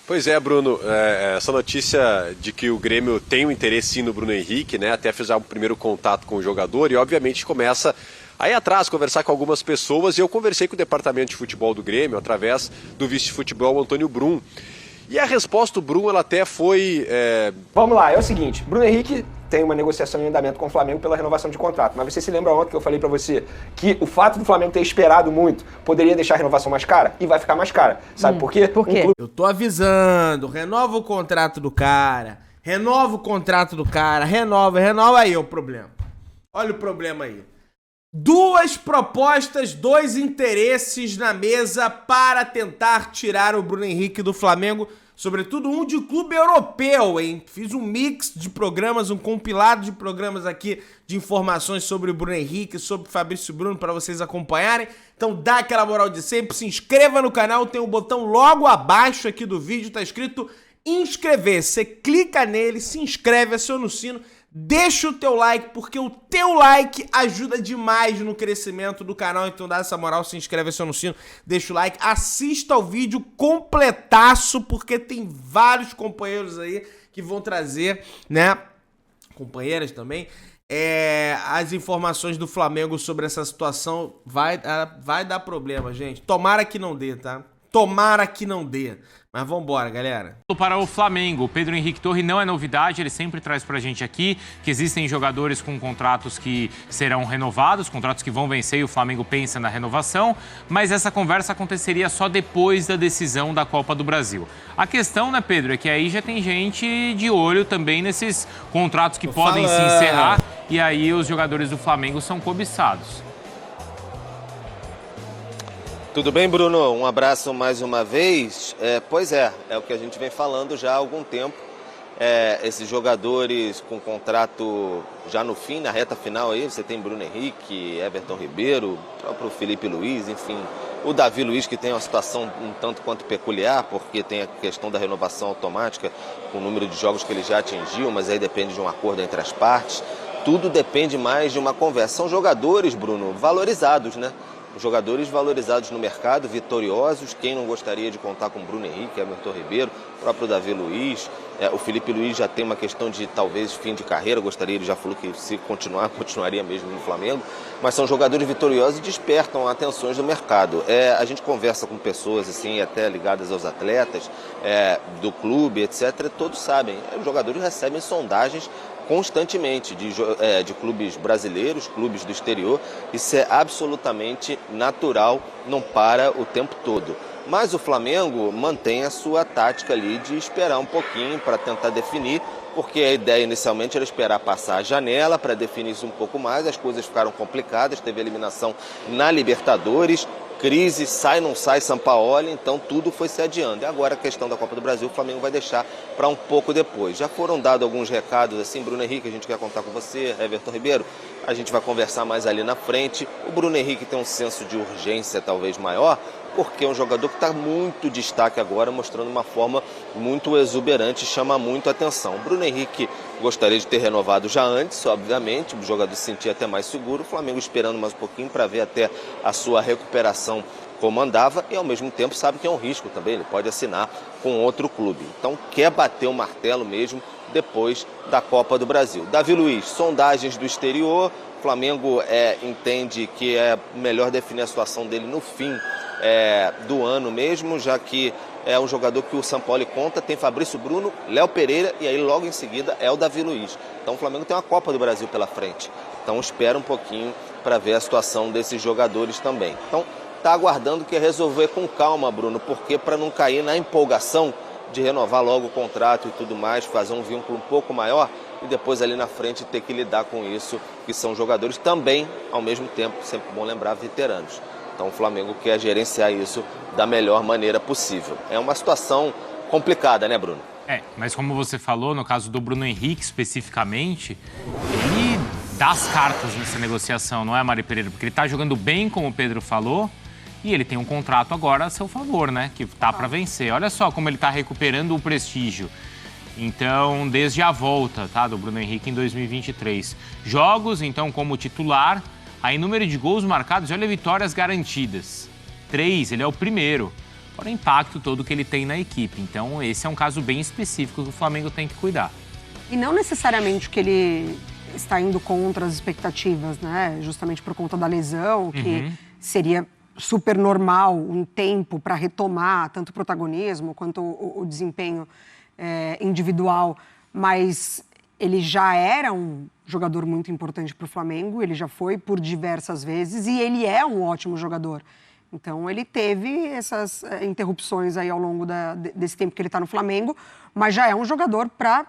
Pois é, Bruno, essa notícia de que o Grêmio tem um interesse sim no Bruno Henrique, né? Até fizer um primeiro contato com o jogador e obviamente começa a ir atrás, conversar com algumas pessoas, e eu conversei com o departamento de futebol do Grêmio através do vice-futebol Antônio Brum. E a resposta do Brum, ela até foi... Vamos lá, é o seguinte, Bruno Henrique tem uma negociação em andamento com o Flamengo pela renovação de contrato, mas você se lembra ontem que eu falei pra você que o fato do Flamengo ter esperado muito poderia deixar a renovação mais cara? E vai ficar mais cara. Sabe por quê? Por quê? Eu tô avisando, renova o contrato do cara, renova aí o problema. Olha o problema aí. 2 propostas, 2 interesses na mesa para tentar tirar o Bruno Henrique do Flamengo, sobretudo um de clube europeu, hein? Fiz um mix de programas, um compilado de programas aqui de informações sobre o Bruno Henrique, sobre o Fabrício Bruno, para vocês acompanharem. Então dá aquela moral de sempre, se inscreva no canal, tem um botão logo abaixo aqui do vídeo, tá escrito inscrever. Você clica nele, se inscreve, aciona o sino, deixa o teu like, porque o teu like ajuda demais no crescimento do canal. Então dá essa moral, se inscreve, aciona o sino, deixa o like, assista ao vídeo completaço, porque tem vários companheiros aí que vão trazer, né, companheiras também, as informações do Flamengo sobre essa situação. Vai dar problema, gente. Tomara que não dê, tá? Tomara que não dê. Mas vambora, galera. Para o Flamengo, o Pedro Henrique Torre não é novidade, ele sempre traz pra gente aqui que existem jogadores com contratos que serão renovados, contratos que vão vencer e o Flamengo pensa na renovação, mas essa conversa aconteceria só depois da decisão da Copa do Brasil. A questão, né, Pedro, é que aí já tem gente de olho também nesses contratos que podem se encerrar e aí os jogadores do Flamengo são cobiçados. Tudo bem, Bruno? Um abraço mais uma vez. Pois é o que a gente vem falando já há algum tempo. Esses jogadores com contrato já no fim, na reta final aí, você tem Bruno Henrique, Everton Ribeiro, o próprio Felipe Luiz, enfim. O Davi Luiz, que tem uma situação um tanto quanto peculiar, porque tem a questão da renovação automática, com o número de jogos que ele já atingiu, mas aí depende de um acordo entre as partes. Tudo depende mais de uma conversa. São jogadores, Bruno, valorizados, né? Jogadores valorizados no mercado, vitoriosos. Quem não gostaria de contar com Bruno Henrique, Everton Ribeiro, o próprio Davi Luiz. O Felipe Luiz já tem uma questão de talvez fim de carreira, ele já falou que se continuar, continuaria mesmo no Flamengo. Mas são jogadores vitoriosos e despertam atenções do mercado. A gente conversa com pessoas assim, até ligadas aos atletas, do clube, etc. Todos sabem, os jogadores recebem sondagens constantemente de clubes brasileiros, clubes do exterior. Isso é absolutamente natural, não para o tempo todo. Mas o Flamengo mantém a sua tática ali de esperar um pouquinho para tentar definir, porque a ideia inicialmente era esperar passar a janela para definir isso um pouco mais. As coisas ficaram complicadas, teve eliminação na Libertadores, crise, sai, não sai, Sampaoli, então tudo foi se adiando. E agora a questão da Copa do Brasil, o Flamengo vai deixar para um pouco depois. Já foram dados alguns recados assim, Bruno Henrique, a gente quer contar com você, Everton Ribeiro, a gente vai conversar mais ali na frente. O Bruno Henrique tem um senso de urgência talvez maior, porque é um jogador que está muito destaque agora, mostrando uma forma muito exuberante, chama muito a atenção. O Bruno Henrique gostaria de ter renovado já antes, obviamente, o jogador se sentia até mais seguro, o Flamengo esperando mais um pouquinho para ver até a sua recuperação como andava, e ao mesmo tempo sabe que é um risco também, ele pode assinar com outro clube. Então quer bater o martelo mesmo depois da Copa do Brasil. Davi Luiz, sondagens do exterior, o Flamengo entende que é melhor definir a situação dele no fim do ano mesmo, já que é um jogador que o Sampaoli conta, tem Fabrício Bruno, Léo Pereira e aí logo em seguida é o Davi Luiz. Então o Flamengo tem uma Copa do Brasil pela frente, então espera um pouquinho para ver a situação desses jogadores também. Então está aguardando que resolver com calma, Bruno, porque para não cair na empolgação de renovar logo o contrato e tudo mais, fazer um vínculo um pouco maior e depois ali na frente ter que lidar com isso, que são jogadores também, ao mesmo tempo, sempre bom lembrar, veteranos. Então o Flamengo quer gerenciar isso da melhor maneira possível. É uma situação complicada, né, Bruno? Mas como você falou, no caso do Bruno Henrique especificamente, ele dá as cartas nessa negociação, não é, Mari Pereira? Porque ele tá jogando bem, como o Pedro falou, e ele tem um contrato agora a seu favor, né? Que tá para vencer. Olha só como ele tá recuperando o prestígio. Então, desde a volta, tá, do Bruno Henrique em 2023. Jogos, então, como titular. Aí, número de gols marcados, olha, vitórias garantidas. 3, ele é o primeiro. fora o impacto todo que ele tem na equipe. Então, esse é um caso bem específico que o Flamengo tem que cuidar. E não necessariamente que ele está indo contra as expectativas, né? Justamente por conta da lesão, que seria super normal um tempo para retomar tanto o protagonismo quanto o desempenho individual. Mas ele já era um jogador muito importante para o Flamengo, ele já foi por diversas vezes e ele é um ótimo jogador. Então, ele teve essas interrupções aí ao longo desse tempo que ele está no Flamengo, mas já é um jogador para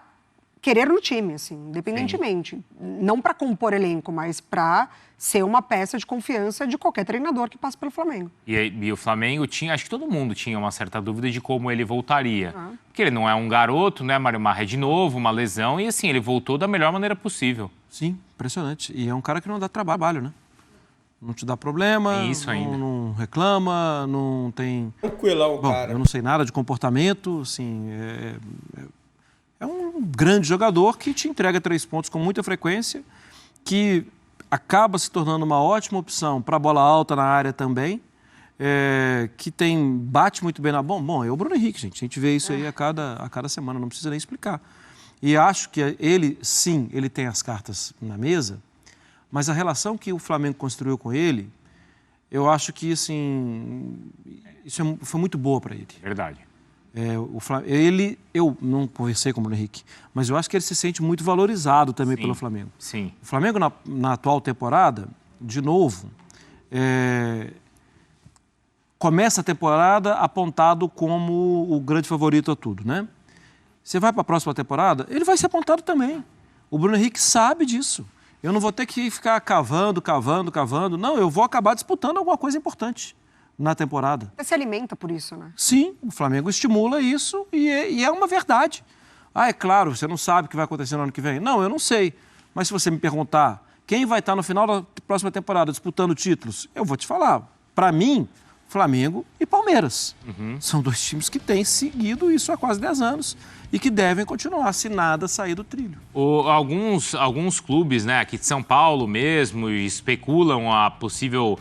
querer no time, assim, independentemente. Sim. Não para compor elenco, mas para ser uma peça de confiança de qualquer treinador que passe pelo Flamengo. E o Flamengo tinha, acho que todo mundo tinha uma certa dúvida de como ele voltaria. Porque ele não é um garoto, né, Mário Marra? É de novo, uma lesão, e assim, ele voltou da melhor maneira possível. Sim, impressionante. E é um cara que não dá trabalho, né? Não te dá problema, isso ainda. Não reclama, não tem... Tranquilão, bom, cara. Eu não sei nada de comportamento, assim... É um grande jogador que te entrega 3 pontos com muita frequência, que acaba se tornando uma ótima opção para bola alta na área também, que bate muito bem na bola. Bom, é o Bruno Henrique, gente. A gente vê isso aí a cada semana, não precisa nem explicar. E acho que ele, sim, ele tem as cartas na mesa, mas a relação que o Flamengo construiu com ele, eu acho que, assim, foi muito boa para ele. Verdade. Eu não conversei com o Bruno Henrique, mas eu acho que ele se sente muito valorizado também pelo Flamengo. Sim. O Flamengo, na atual temporada, de novo, começa a temporada apontado como o grande favorito a tudo, né? Você vai para a próxima temporada, ele vai ser apontado também. O Bruno Henrique sabe disso. Eu não vou ter que ficar cavando. Não, eu vou acabar disputando alguma coisa importante na temporada. Você se alimenta por isso, né? Sim, o Flamengo estimula isso e é uma verdade. É claro, você não sabe o que vai acontecer no ano que vem. Não, eu não sei. Mas se você me perguntar quem vai estar no final da próxima temporada disputando títulos, eu vou te falar. Para mim, Flamengo e Palmeiras. São 2 times que têm seguido isso há quase 10 anos e que devem continuar se nada sair do trilho. Alguns clubes, né, aqui de São Paulo mesmo, especulam a possível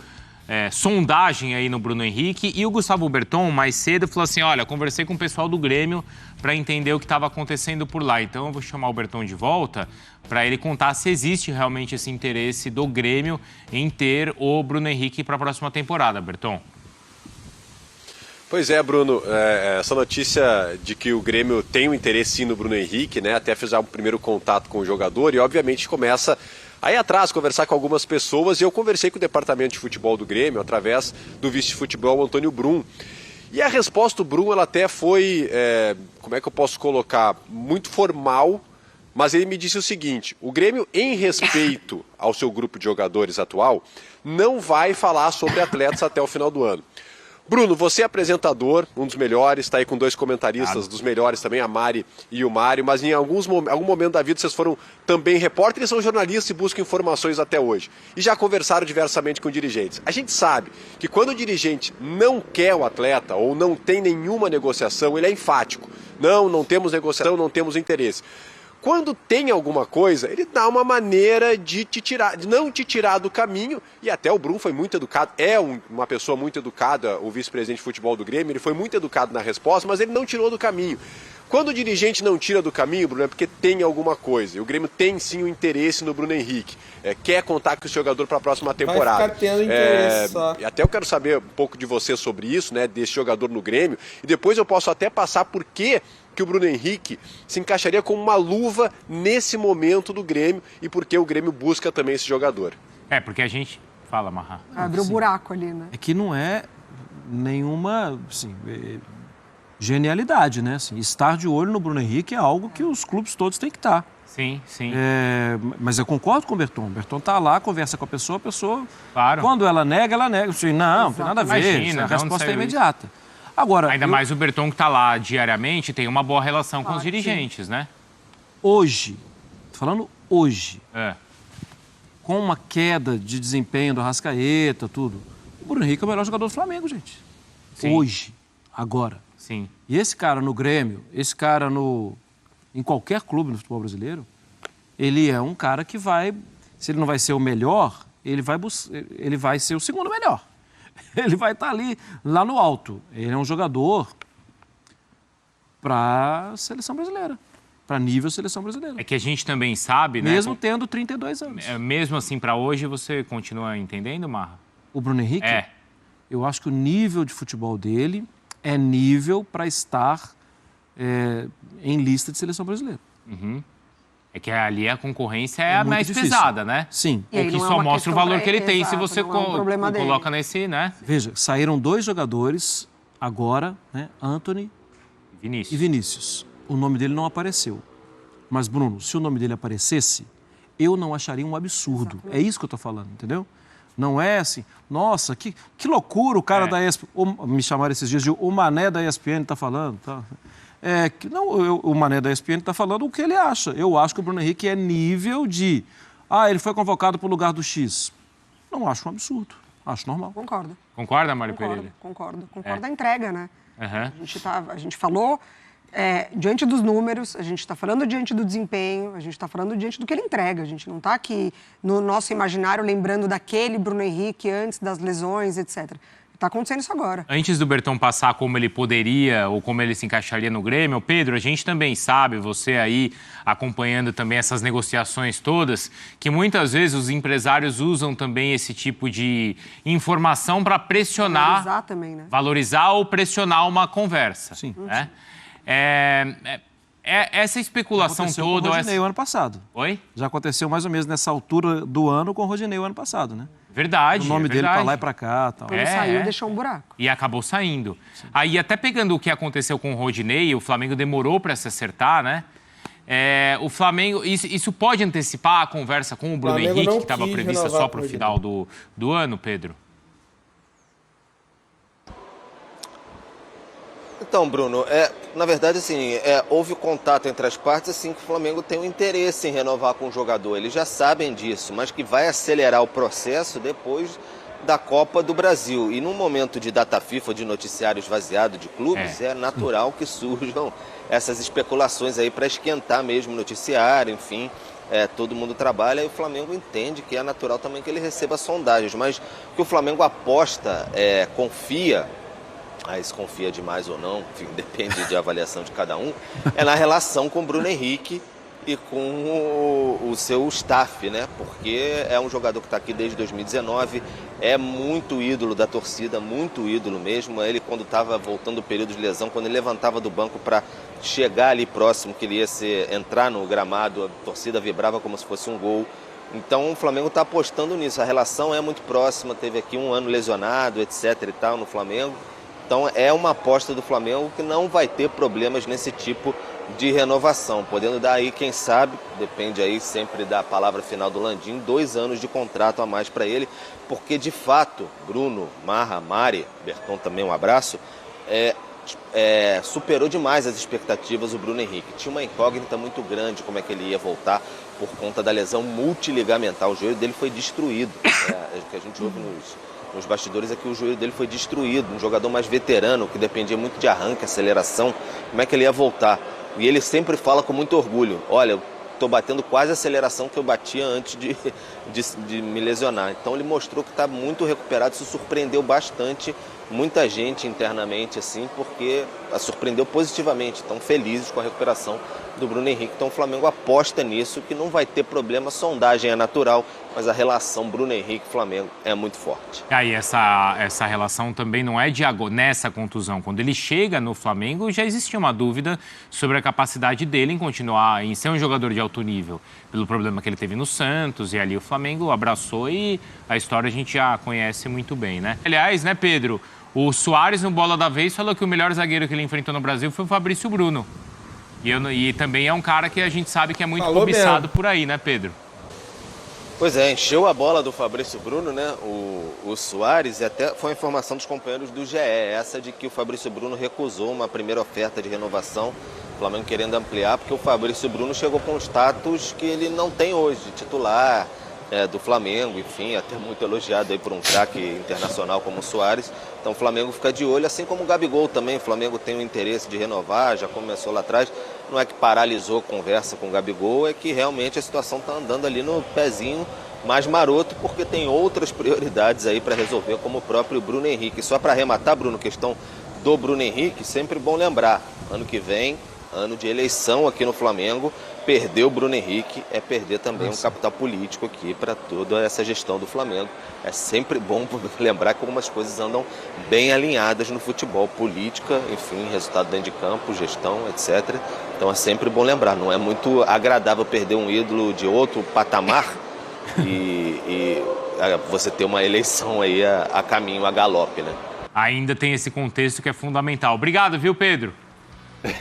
sondagem aí no Bruno Henrique, e o Gustavo Berton, mais cedo, falou assim, olha, conversei com o pessoal do Grêmio para entender o que estava acontecendo por lá. Então eu vou chamar o Berton de volta para ele contar se existe realmente esse interesse do Grêmio em ter o Bruno Henrique para a próxima temporada, Berton. Pois é, Bruno, essa notícia de que o Grêmio tem um interesse sim no Bruno Henrique, né, até fizer um primeiro contato com o jogador e obviamente começa aí atrás conversar com algumas pessoas, e eu conversei com o departamento de futebol do Grêmio através do vice-futebol Antônio Brum. E a resposta do Brum, ela até foi, como é que eu posso colocar, muito formal, mas ele me disse o seguinte: o Grêmio, em respeito ao seu grupo de jogadores atual, não vai falar sobre atletas até o final do ano. Bruno, você é apresentador, um dos melhores, está aí com 2 comentaristas dos melhores também, a Mari e o Mário, mas em algum momento da vida vocês foram também repórteres, são jornalistas e buscam informações até hoje. E já conversaram diversamente com dirigentes. A gente sabe que quando o dirigente não quer o atleta ou não tem nenhuma negociação, ele é enfático. Não temos negociação, não temos interesse. Quando tem alguma coisa, ele dá uma maneira de não te tirar do caminho, e até o Brum foi muito educado, uma pessoa muito educada, o vice-presidente de futebol do Grêmio, ele foi muito educado na resposta, mas ele não tirou do caminho. Quando o dirigente não tira do caminho, Bruno, é porque tem alguma coisa. E o Grêmio tem sim um interesse no Bruno Henrique, quer contar com o jogador para a próxima temporada. Vai ficar tendo interesse só. Até eu quero saber um pouco de você sobre isso, né, desse jogador no Grêmio, e depois eu posso até passar por que o Bruno Henrique se encaixaria como uma luva nesse momento do Grêmio e porque o Grêmio busca também esse jogador. Porque a gente... Fala, Marra. Abriu um buraco ali, né? É que não é nenhuma, assim, genialidade, né? Assim, estar de olho no Bruno Henrique é algo que os clubes todos têm que estar. Sim. Mas eu concordo com o Berton. O Berton está lá, conversa com a pessoa, Claro. Quando ela nega. Assim, não tem nada a ver. Imagina, a resposta é imediata. Agora, ainda mais o Berton que está lá diariamente, tem uma boa relação com os dirigentes, né? Hoje, tô falando hoje, É. com uma queda de desempenho do Arrascaeta, tudo, o Bruno Henrique é o melhor jogador do Flamengo, gente. Sim. Hoje, agora. Sim. E esse cara no Grêmio, esse cara em qualquer clube no futebol brasileiro, ele é um cara que vai, se ele não vai ser o melhor, ele vai ser o segundo melhor. Ele vai estar ali, lá no alto. Ele é um jogador para a seleção brasileira, para nível seleção brasileira. É que a gente também sabe, né? Mesmo tendo 32 anos. Mesmo assim, para hoje, você continua entendendo, Marra? O Bruno Henrique? É. Eu acho que o nível de futebol dele é nível para estar em lista de seleção brasileira. Uhum. É que ali a concorrência é a muito mais difícil. pesada, né? Sim. E aí O que não é só uma mostra o questão valor que ele tem se exato, você não é um problema dele. coloca nesse, né? Veja, saíram 2 jogadores agora, né? Anthony Vinícius. e Vinícius. O nome dele não apareceu. Mas, Bruno, se o nome dele aparecesse, eu não acharia um absurdo. Exatamente. É isso que eu estou falando, entendeu? Não é assim, nossa, que loucura o cara da ESPN. Me chamaram esses dias de o Mané da ESPN está falando. Tá? O Mané da ESPN está falando o que ele acha. Eu acho que o Bruno Henrique é nível de... ele foi convocado para o lugar do X. Não acho um absurdo. Acho normal. Concordo. Concorda, Mário Pereira? Concordo a entrega, né? Uhum. A gente falou diante dos números, a gente está falando diante do desempenho, a gente está falando diante do que ele entrega. A gente não está aqui no nosso imaginário lembrando daquele Bruno Henrique antes das lesões, etc. Está acontecendo isso agora. Antes do Berton passar como ele poderia ou como ele se encaixaria no Grêmio, Pedro, a gente também sabe, você aí acompanhando também essas negociações todas, que muitas vezes os empresários usam também esse tipo de informação para pressionar... Valorizar também, né? Valorizar ou pressionar uma conversa. Sim. Né? Essa especulação aconteceu toda... com o Rodinei o ano passado. Oi? Já aconteceu mais ou menos nessa altura do ano com o Rodinei o ano passado, né? Verdade, O nome dele para lá e para cá. Tal. Quando saiu, deixou um buraco. E acabou saindo. Sim. Aí, até pegando o que aconteceu com o Rodinei, o Flamengo demorou para se acertar, né? O Flamengo... Isso pode antecipar a conversa com o Bruno Henrique, que estava prevista só para o final do ano, Pedro? Então, Bruno, na verdade, assim, houve contato entre as partes, assim, que o Flamengo tem um interesse em renovar com o jogador. Eles já sabem disso, mas que vai acelerar o processo depois da Copa do Brasil. E num momento de data FIFA, de noticiário esvaziado de clubes, é natural que surjam essas especulações aí para esquentar mesmo o noticiário, enfim. Todo mundo trabalha e o Flamengo entende que é natural também que ele receba sondagens. Mas que o Flamengo aposta, confia... se confia demais ou não, enfim, depende de avaliação de cada um, na relação com o Bruno Henrique e com o seu staff, né? Porque é um jogador que está aqui desde 2019, é muito ídolo da torcida, muito ídolo mesmo. Ele, quando estava voltando do período de lesão, quando ele levantava do banco para chegar ali próximo, que ele ia entrar no gramado, a torcida vibrava como se fosse um gol. Então o Flamengo está apostando nisso, a relação é muito próxima, teve aqui um ano lesionado, etc e tal, no Flamengo. Então é uma aposta do Flamengo que não vai ter problemas nesse tipo de renovação, podendo dar aí, quem sabe, depende aí sempre da palavra final do Landim, 2 anos de contrato a mais para ele, porque de fato, Bruno, Marra, Mari, Berton também um abraço, superou demais as expectativas o Bruno Henrique. Tinha uma incógnita muito grande como é que ele ia voltar por conta da lesão multiligamentar, o joelho dele foi destruído, que a gente ouve nos bastidores é que o joelho dele foi destruído, um jogador mais veterano, que dependia muito de arranque, aceleração, como é que ele ia voltar? E ele sempre fala com muito orgulho, olha, eu estou batendo quase a aceleração que eu batia antes de me lesionar. Então ele mostrou que está muito recuperado, isso surpreendeu bastante muita gente internamente, assim, porque surpreendeu positivamente, estão felizes com a recuperação do Bruno Henrique. Então o Flamengo aposta nisso, que não vai ter problema, a sondagem é natural, mas a relação Bruno Henrique-Flamengo é muito forte. E aí essa relação também não é de agora, nessa contusão. Quando ele chega no Flamengo, já existia uma dúvida sobre a capacidade dele em continuar, em ser um jogador de alto nível, pelo problema que ele teve no Santos, e ali o Flamengo abraçou e a história a gente já conhece muito bem, né? Aliás, né, Pedro, o Soares no Bola da Vez falou que o melhor zagueiro que ele enfrentou no Brasil foi o Fabrício Bruno. E também é um cara que a gente sabe que é muito cobiçado por aí, né, Pedro? Pois encheu a bola do Fabrício Bruno, né, o Soares, e até foi a informação dos companheiros do GE, essa de que o Fabrício Bruno recusou uma primeira oferta de renovação, o Flamengo querendo ampliar, porque o Fabrício Bruno chegou com um status que ele não tem hoje, de titular do Flamengo, enfim, até muito elogiado aí por um craque internacional como o Soares. Então o Flamengo fica de olho, assim como o Gabigol também, o Flamengo tem o interesse de renovar, já começou lá atrás, não é que paralisou a conversa com o Gabigol, é que realmente a situação está andando ali no pezinho mais maroto, porque tem outras prioridades aí para resolver, como o próprio Bruno Henrique. Só para arrematar, Bruno, questão do Bruno Henrique, sempre bom lembrar, ano que vem, ano de eleição aqui no Flamengo, perder o Bruno Henrique é perder também um capital político aqui para toda essa gestão do Flamengo. É sempre bom lembrar que algumas coisas andam bem alinhadas no futebol, política, enfim, resultado dentro de campo, gestão, etc. Então é sempre bom lembrar, não é muito agradável perder um ídolo de outro patamar e você ter uma eleição aí a caminho, a galope, né? Ainda tem esse contexto que é fundamental. Obrigado, viu, Pedro?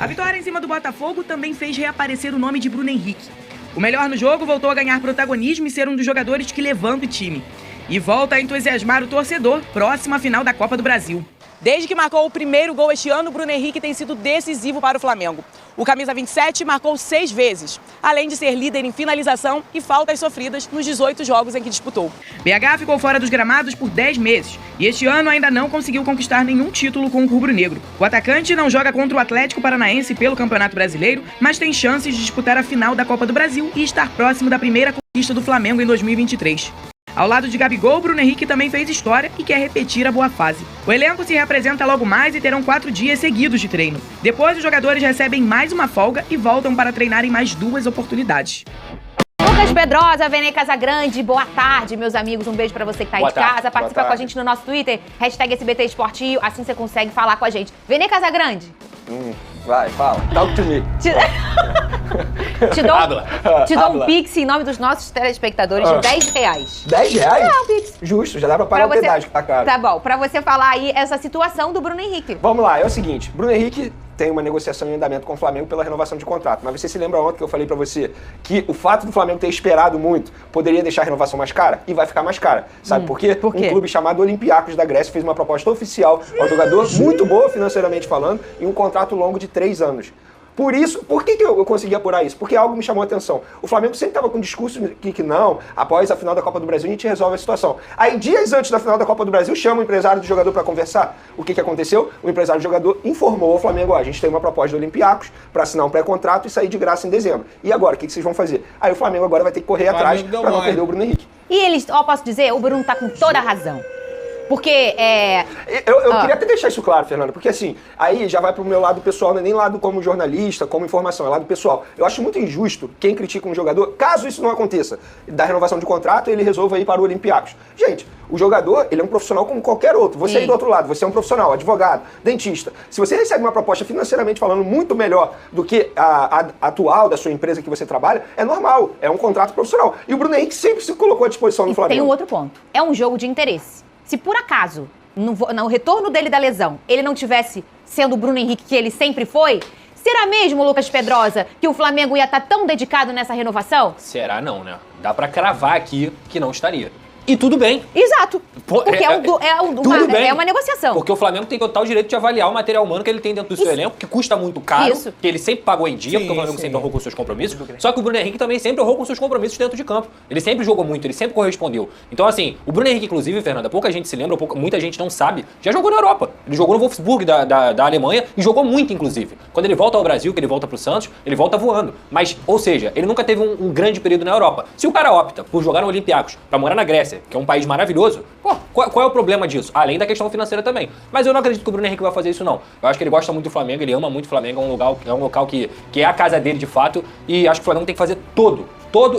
A vitória em cima do Botafogo também fez reaparecer o nome de Bruno Henrique. O melhor no jogo voltou a ganhar protagonismo e ser um dos jogadores que levanta o time. E volta a entusiasmar o torcedor próximo à final da Copa do Brasil. Desde que marcou o primeiro gol este ano, Bruno Henrique tem sido decisivo para o Flamengo. O camisa 27 marcou 6 vezes, além de ser líder em finalização e faltas sofridas nos 18 jogos em que disputou. BH ficou fora dos gramados por 10 meses e este ano ainda não conseguiu conquistar nenhum título com o rubro-negro. O atacante não joga contra o Atlético Paranaense pelo Campeonato Brasileiro, mas tem chances de disputar a final da Copa do Brasil e estar próximo da primeira conquista do Flamengo em 2023. Ao lado de Gabigol, Bruno Henrique também fez história e quer repetir a boa fase. O elenco se reapresenta logo mais e terão 4 dias seguidos de treino. Depois, os jogadores recebem mais uma folga e voltam para treinar em mais 2 oportunidades. Lucas Pedrosa, Vene Casagrande, boa tarde, meus amigos. Um beijo pra você que tá aí Boa de tarde, casa. Participa com a gente no nosso Twitter, #SBT Esportinho, assim você consegue falar com a gente. Vene Casagrande. Vai, fala. Talk to me. Te dou um pix em nome dos nossos telespectadores de R$10. R$10? É, um pix. Justo, já dá pra pagar o pedágio que tá caro. Tá bom, pra você falar aí essa situação do Bruno Henrique. Vamos lá, é o seguinte, Bruno Henrique tem uma negociação em andamento com o Flamengo pela renovação de contrato. Mas você se lembra ontem que eu falei pra você que o fato do Flamengo ter esperado muito poderia deixar a renovação mais cara? E vai ficar mais cara. Sabe por quê? Por quê? Um clube chamado Olympiacos da Grécia fez uma proposta oficial ao jogador, muito boa financeiramente falando, e um contrato longo de 3 anos. Por isso, por que eu consegui apurar isso? Porque algo me chamou a atenção. O Flamengo sempre estava com um discurso que não, após a final da Copa do Brasil a gente resolve a situação. Aí, dias antes da final da Copa do Brasil, chama o empresário do jogador para conversar. O que aconteceu? O empresário do jogador informou ao Flamengo, a gente tem uma proposta do Olympiacos para assinar um pré-contrato e sair de graça em dezembro. E agora, o que vocês vão fazer? Aí o Flamengo agora vai ter que correr atrás para não perder o Bruno Henrique. E eles, posso dizer, o Bruno tá com toda a razão. Porque Eu queria até deixar isso claro, Fernanda, porque assim, aí já vai pro meu lado pessoal, não é nem lado como jornalista, como informação, é lado pessoal. Eu acho muito injusto quem critica um jogador, caso isso não aconteça, da renovação de contrato, ele resolva ir para o Olympiacos. Gente, o jogador, ele é um profissional como qualquer outro. Você aí do outro lado, você é um profissional, advogado, dentista. Se você recebe uma proposta financeiramente falando muito melhor do que a atual da sua empresa que você trabalha, é normal, é um contrato profissional. E o Bruno Henrique sempre se colocou à disposição do Flamengo. Tem um outro ponto, é um jogo de interesse. Se por acaso, no retorno dele da lesão, ele não tivesse sendo o Bruno Henrique que ele sempre foi, será mesmo, Lucas Pedrosa, que o Flamengo ia estar tão dedicado nessa renovação? Será não, né? Dá pra cravar aqui que não estaria. E tudo bem. Exato. Porque é uma negociação. Porque o Flamengo tem total direito de avaliar o material humano que ele tem dentro do seu elenco, que custa muito caro, que ele sempre pagou em dia, porque o Flamengo sempre honrou com seus compromissos. Só que o Bruno Henrique também sempre honrou com seus compromissos dentro de campo. Ele sempre jogou muito, ele sempre correspondeu. Então, assim, o Bruno Henrique, inclusive, Fernanda, pouca gente se lembra, muita gente não sabe, já jogou na Europa. Ele jogou no Wolfsburg da Alemanha e jogou muito, inclusive. Quando ele volta ao Brasil, que ele volta pro Santos, ele volta voando. Mas, ou seja, ele nunca teve um grande período na Europa. Se o cara opta por jogar no Olympiacos, pra morar na Grécia, que é um país maravilhoso, qual é o problema disso? Além da questão financeira também. Mas eu não acredito que o Bruno Henrique vai fazer isso, não. Eu acho que ele gosta muito do Flamengo, ele ama muito o Flamengo, é um local que é a casa dele, de fato, e acho que o Flamengo tem que fazer todo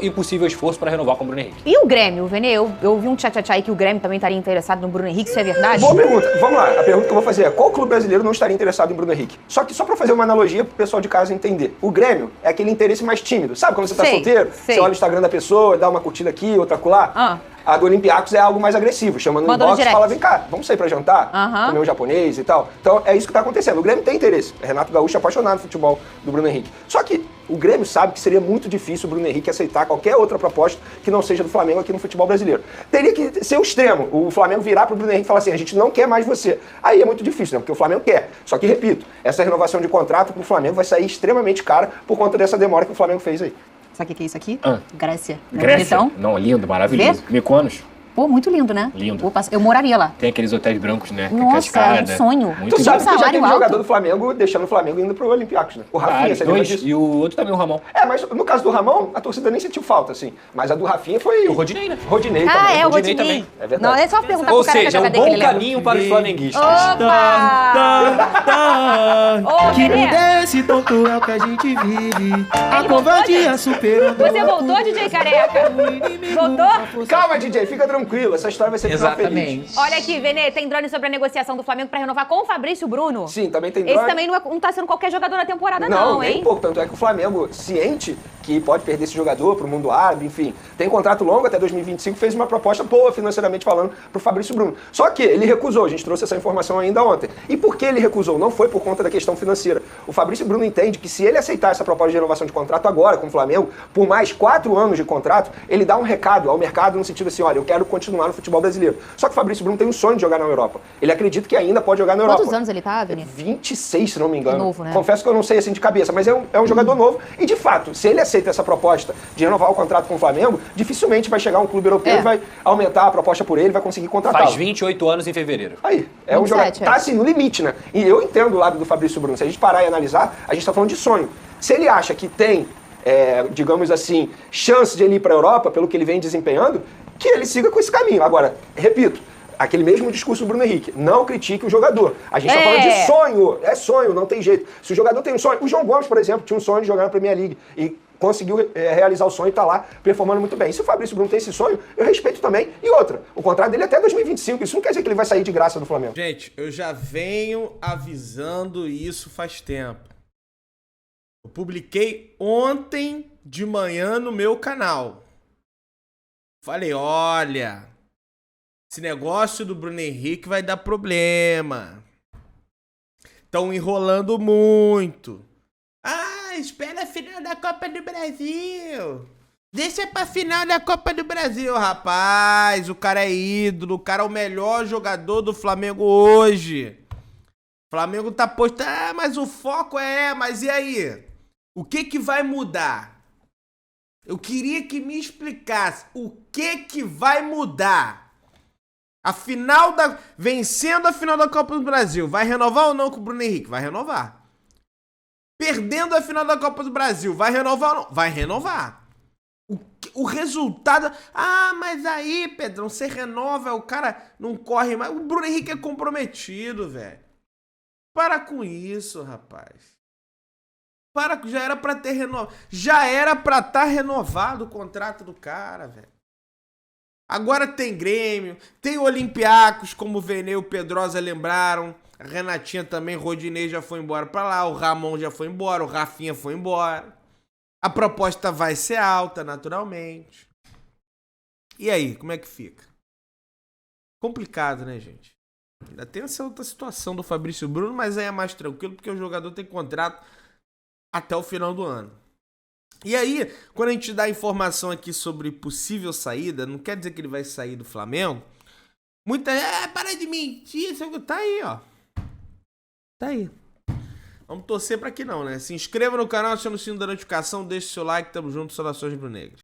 e possível esforço para renovar com o Bruno Henrique. E o Grêmio, Vene? Eu ouvi um tchá-tchá aí que o Grêmio também estaria interessado no Bruno Henrique, isso é verdade? Boa pergunta. Vamos lá. A pergunta que eu vou fazer é: qual clube brasileiro não estaria interessado em Bruno Henrique? Só que só para fazer uma analogia pro pessoal de casa entender. O Grêmio é aquele interesse mais tímido. Sabe quando você tá solteiro? Você olha o Instagram da pessoa, dá uma curtida aqui, outra acolá. A do Olympiacos é algo mais agressivo, chamando no inbox e fala, vem cá, vamos sair pra jantar, comer um japonês e tal. Então é isso que tá acontecendo. O Grêmio tem interesse. Renato Gaúcho é apaixonado no futebol do Bruno Henrique. Só que o Grêmio sabe que seria muito difícil o Bruno Henrique aceitar qualquer outra proposta que não seja do Flamengo aqui no futebol brasileiro. Teria que ser o extremo, o Flamengo virar pro Bruno Henrique e falar assim, a gente não quer mais você. Aí é muito difícil, né? Porque o Flamengo quer. Só que, repito, essa renovação de contrato pro Flamengo vai sair extremamente cara por conta dessa demora que o Flamengo fez aí. Sabe o que é isso aqui? Ah. Grécia. Grécia? Não, lindo, maravilhoso. Mykonos. Pô, muito lindo, né? Lindo. Eu moraria lá. Tem aqueles hotéis brancos, né? Nossa, é um sonho. Tu sabe que já salário teve alto. jogador do Flamengo deixando o Flamengo indo pro Olympiacos, né? O Rafinha, você lembra disso? E o outro também, o Ramon. Mas no caso do Ramon, a torcida nem sentiu falta, assim. Mas a do Rafinha foi... O Rodinei, né? Rodinei Ah, também. é, o Rodinei Rodinei. também. É verdade. Não, é só perguntar Ou pro cara seja, que um bom caminho para os flamenguistas. Ô, Nenê, Desse tão cruel que a gente vive, a covardia superou. você voltou, DJ Careca? Voltou? Calma, DJ, fica tranquilo. Essa história vai ser final feliz. Exatamente. Olha aqui, Venê, tem drone sobre a negociação do Flamengo pra renovar com o Fabrício Bruno? Sim, também tem Esse drone. também não tá sendo qualquer jogador na temporada, não, nem hein? pouco. Tanto é que o Flamengo, ciente que pode perder esse jogador pro mundo árabe, enfim, tem contrato longo até 2025, fez uma proposta boa financeiramente falando pro Fabrício Bruno. Só que ele recusou, a gente trouxe essa informação ainda ontem. E por que ele recusou? Não foi por conta da questão financeira. O Fabrício Bruno entende que se ele aceitar essa proposta de renovação de contrato agora com o Flamengo, por mais 4 anos de contrato, ele dá um recado ao mercado no sentido assim, olha, eu quero continuar no futebol brasileiro. Só que o Fabrício Bruno tem um sonho de jogar na Europa. Ele acredita que ainda pode jogar na Europa. Quantos anos ele tá, Venê? 26, se não me engano. É novo, né? Confesso que eu não sei assim de cabeça, mas é um jogador novo. E de fato, se ele aceita essa proposta de renovar o contrato com o Flamengo, dificilmente vai chegar um clube europeu e vai aumentar a proposta por ele, vai conseguir contratá-lo. Faz 28 anos em fevereiro. Aí, é um 27, jogador. Tá assim, no limite, né? E eu entendo o lado do Fabrício Bruno. Se a gente parar e analisar, a gente tá falando de sonho. Se ele acha que tem, digamos assim, chance de ele ir pra Europa, pelo que ele vem desempenhando, que ele siga com esse caminho. Agora, repito, aquele mesmo discurso do Bruno Henrique. Não critique o jogador. A gente tá falando de sonho. É sonho, não tem jeito. Se o jogador tem um sonho... O João Gomes, por exemplo, tinha um sonho de jogar na Premier League. E conseguiu realizar o sonho e tá lá performando muito bem. E se o Fabrício Bruno tem esse sonho, eu respeito também. E outra, o contrato dele é até 2025. Isso não quer dizer que ele vai sair de graça do Flamengo. Gente, eu já venho avisando isso faz tempo. Eu publiquei ontem de manhã no meu canal. Falei, olha, esse negócio do Bruno Henrique vai dar problema. Estão enrolando muito. Espera a final da Copa do Brasil. Deixa pra final da Copa do Brasil, rapaz. O cara é ídolo, o cara é o melhor jogador do Flamengo hoje. O Flamengo tá posto, mas o foco mas e aí? O que vai mudar? Eu queria que me explicasse o que vai mudar. Vencendo a final da Copa do Brasil, vai renovar ou não com o Bruno Henrique? Vai renovar. Perdendo a final da Copa do Brasil, vai renovar ou não? Vai renovar. O resultado... mas aí, Pedrão, você renova, o cara não corre mais. O Bruno Henrique é comprometido, velho. Para com isso, rapaz. Já era pra ter renovado. Já era pra estar renovado o contrato do cara, velho. Agora tem Grêmio, tem Olympiacos, como o Venê e o Pedrosa lembraram. A Renatinha também, Rodinei já foi embora pra lá, o Ramon já foi embora, o Rafinha foi embora. A proposta vai ser alta, naturalmente. E aí, como é que fica? Complicado, né, gente? Ainda tem essa outra situação do Fabrício Bruno, mas aí é mais tranquilo, porque o jogador tem contrato até o final do ano. E aí, quando a gente dá informação aqui sobre possível saída, não quer dizer que ele vai sair do Flamengo. Muita para de mentir, tá aí, ó. Tá aí. Vamos torcer pra que não, né? Se inscreva no canal, acione o sino da notificação, deixe seu like, tamo junto, saudações rubro-negras.